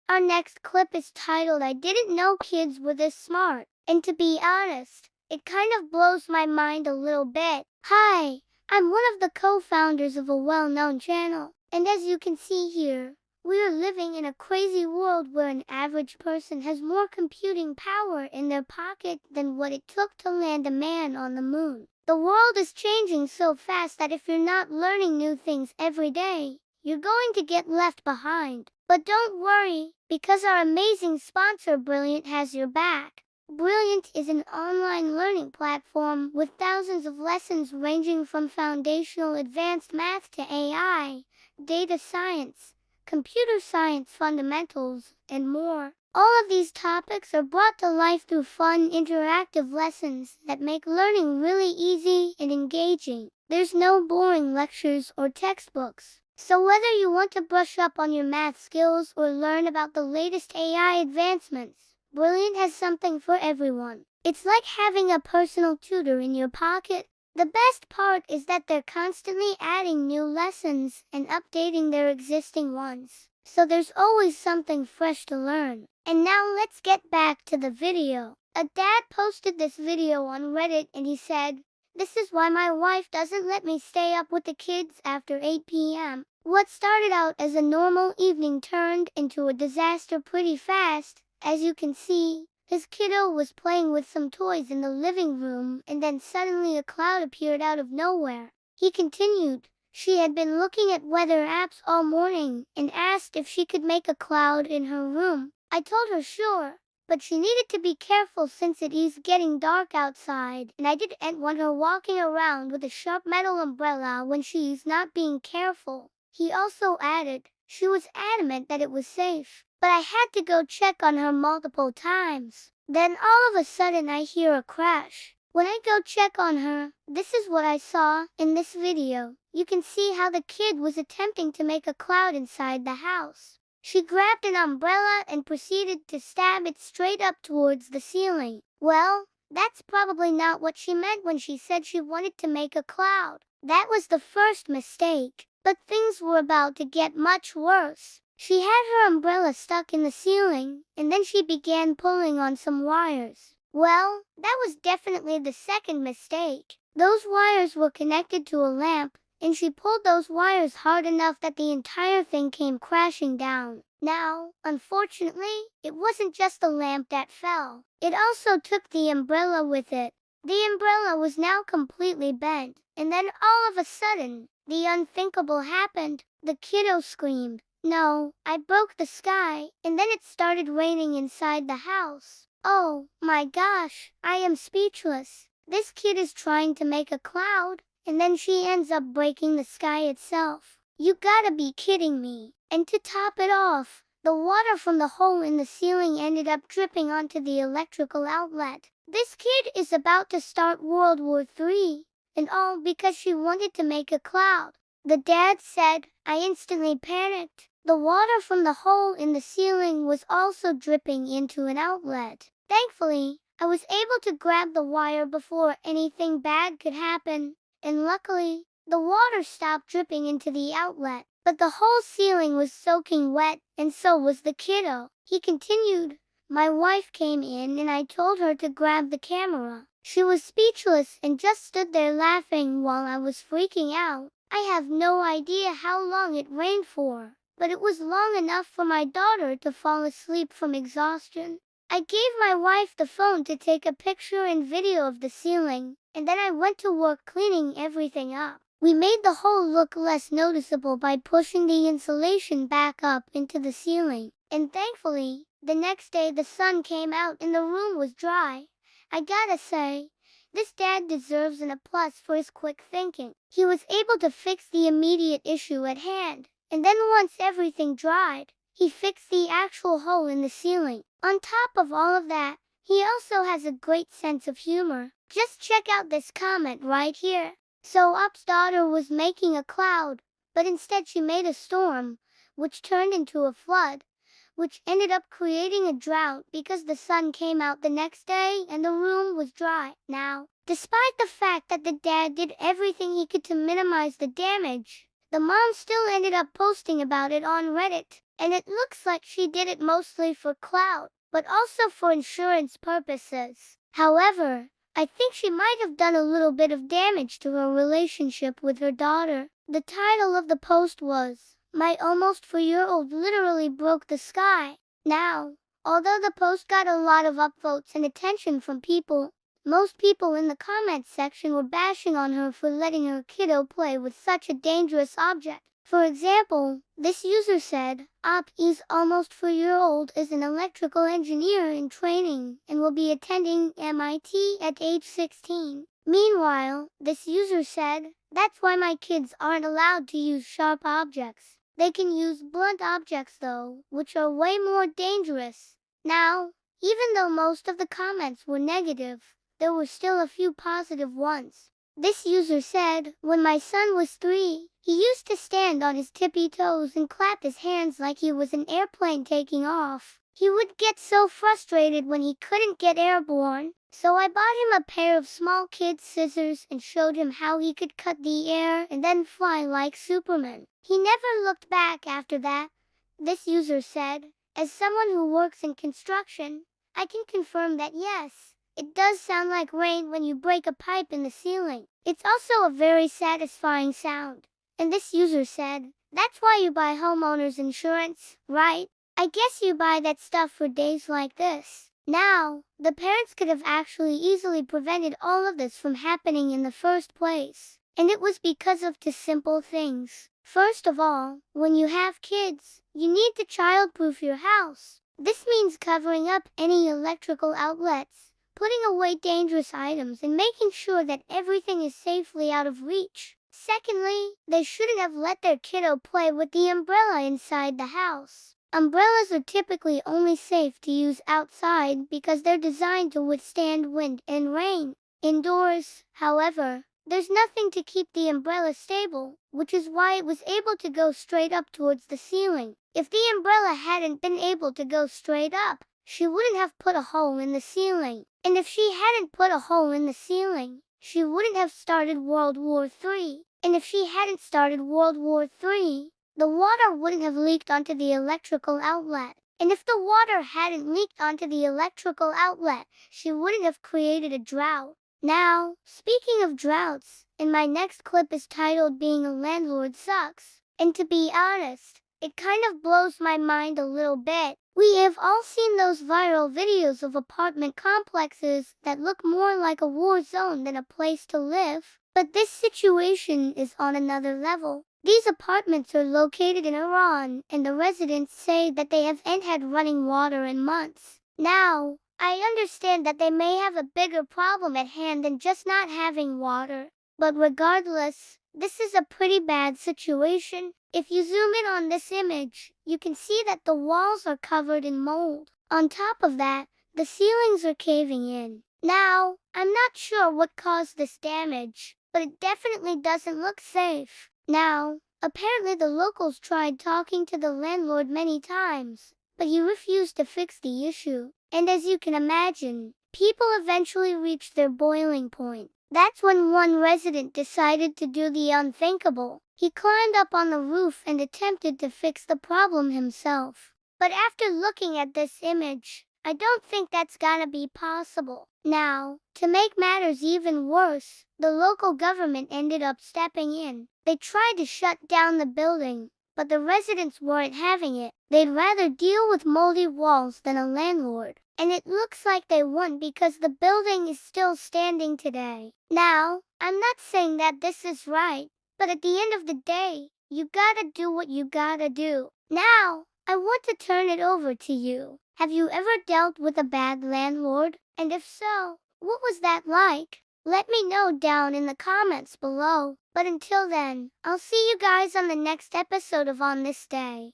Our next clip is titled "I Didn't Know Kids Were This Smart." And to be honest, it kind of blows my mind a little bit. Hi, I'm one of the co-founders of a well-known channel. And as you can see here, we are living in a crazy world where an average person has more computing power in their pocket than what it took to land a man on the moon. The world is changing so fast that if you're not learning new things every day, you're going to get left behind. But don't worry, because our amazing sponsor Brilliant has your back. Brilliant is an online learning platform with thousands of lessons ranging from foundational advanced math to AI, data science, computer science fundamentals, and more. All of these topics are brought to life through fun, interactive lessons that make learning really easy and engaging. There's no boring lectures or textbooks. So whether you want to brush up on your math skills or learn about the latest AI advancements, Brilliant has something for everyone. It's like having a personal tutor in your pocket. The best part is that they're constantly adding new lessons and updating their existing ones. So there's always something fresh to learn. And now let's get back to the video. A dad posted this video on Reddit and he said, "This is why my wife doesn't let me stay up with the kids after 8 p.m. What started out as a normal evening turned into a disaster pretty fast. As you can see, his kiddo was playing with some toys in the living room and then suddenly a cloud appeared out of nowhere." He continued, "She had been looking at weather apps all morning and asked if she could make a cloud in her room. I told her sure, but she needed to be careful since it is getting dark outside and I didn't want her walking around with a sharp metal umbrella when she's not being careful." He also added, "She was adamant that it was safe, but I had to go check on her multiple times. Then all of a sudden I hear a crash. When I go check on her, this is what I saw." In this video, you can see how the kid was attempting to make a cloud inside the house. She grabbed an umbrella and proceeded to stab it straight up towards the ceiling. Well, that's probably not what she meant when she said she wanted to make a cloud. That was the first mistake. But things were about to get much worse. She had her umbrella stuck in the ceiling, and then she began pulling on some wires. Well, that was definitely the second mistake. Those wires were connected to a lamp, and she pulled those wires hard enough that the entire thing came crashing down. Now, unfortunately, it wasn't just the lamp that fell. It also took the umbrella with it. The umbrella was now completely bent, and then all of a sudden, the unthinkable happened. The kiddo screamed, "No, I broke the sky," and then it started raining inside the house. Oh my gosh, I am speechless. This kid is trying to make a cloud, and then she ends up breaking the sky itself. You gotta be kidding me. And to top it off, the water from the hole in the ceiling ended up dripping onto the electrical outlet. This kid is about to start World War III, and all because she wanted to make a cloud. The dad said, "I instantly panicked. The water from the hole in the ceiling was also dripping into an outlet. Thankfully, I was able to grab the wire before anything bad could happen, and luckily, the water stopped dripping into the outlet. But the whole ceiling was soaking wet, and so was the kiddo." He continued, "My wife came in and I told her to grab the camera. She was speechless and just stood there laughing while I was freaking out. I have no idea how long it rained for, but it was long enough for my daughter to fall asleep from exhaustion. I gave my wife the phone to take a picture and video of the ceiling, and then I went to work cleaning everything up. We made the hole look less noticeable by pushing the insulation back up into the ceiling, and thankfully, the next day the sun came out and the room was dry. I gotta say, this dad deserves an applause for his quick thinking. He was able to fix the immediate issue at hand, and then once everything dried, he fixed the actual hole in the ceiling. On top of all of that, he also has a great sense of humor. Just check out this comment right here. So Up's daughter was making a cloud, but instead she made a storm, which turned into a flood, which ended up creating a drought because the sun came out the next day and the room was dry. Now, despite the fact that the dad did everything he could to minimize the damage, the mom still ended up posting about it on Reddit. and it looks like she did it mostly for clout, but also for insurance purposes. However, I think she might have done a little bit of damage to her relationship with her daughter. The title of the post was, "My almost 4-year-old literally broke the sky." Now, although the post got a lot of upvotes and attention from people, most people in the comments section were bashing on her for letting her kiddo play with such a dangerous object. For example, this user said, "Is almost 4-year-old is an electrical engineer in training and will be attending MIT at age 16. Meanwhile, this user said, "That's why my kids aren't allowed to use sharp objects. They can use blunt objects though, which are way more dangerous." Now, even though most of the comments were negative, there were still a few positive ones. This user said, "When my son was 3, he used to stand on his tippy toes and clap his hands like he was an airplane taking off. He would get so frustrated when he couldn't get airborne, so I bought him a pair of small kid scissors and showed him how he could cut the air and then fly like Superman. He never looked back after that." This user said, "As someone who works in construction, I can confirm that yes, it does sound like rain when you break a pipe in the ceiling. It's also a very satisfying sound." And this user said, "That's why you buy homeowners insurance, right? I guess you buy that stuff for days like this." Now, the parents could have actually easily prevented all of this from happening in the first place. And it was because of two simple things. First of all, when you have kids, you need to childproof your house. This means covering up any electrical outlets, putting away dangerous items, and making sure that everything is safely out of reach. Secondly, they shouldn't have let their kiddo play with the umbrella inside the house. Umbrellas are typically only safe to use outside because they're designed to withstand wind and rain. Indoors, however, there's nothing to keep the umbrella stable, which is why it was able to go straight up towards the ceiling. If the umbrella hadn't been able to go straight up, she wouldn't have put a hole in the ceiling. And if she hadn't put a hole in the ceiling, she wouldn't have started World War III. And if she hadn't started World War III, the water wouldn't have leaked onto the electrical outlet. And if the water hadn't leaked onto the electrical outlet, she wouldn't have created a drought. Now, speaking of droughts, and my next clip is titled "Being a Landlord Sucks." And to be honest, it kind of blows my mind a little bit. We have all seen those viral videos of apartment complexes that look more like a war zone than a place to live. But this situation is on another level. These apartments are located in Iran, and the residents say that they haven't had running water in months. Now, I understand that they may have a bigger problem at hand than just not having water. But regardless, this is a pretty bad situation. If you zoom in on this image, you can see that the walls are covered in mold. On top of that, the ceilings are caving in. Now, I'm not sure what caused this damage, but it definitely doesn't look safe. Now, apparently the locals tried talking to the landlord many times, but he refused to fix the issue. And as you can imagine, people eventually reached their boiling point. That's when one resident decided to do the unthinkable. He climbed up on the roof and attempted to fix the problem himself. But after looking at this image, I don't think that's gonna be possible. Now, to make matters even worse, the local government ended up stepping in. They tried to shut down the building, but the residents weren't having it. They'd rather deal with moldy walls than a landlord. And it looks like they won because the building is still standing today. Now, I'm not saying that this is right, but at the end of the day, you gotta do what you gotta do. Now, I want to turn it over to you. Have you ever dealt with a bad landlord? And if so, what was that like? Let me know down in the comments below. But until then, I'll see you guys on the next episode of On This Day.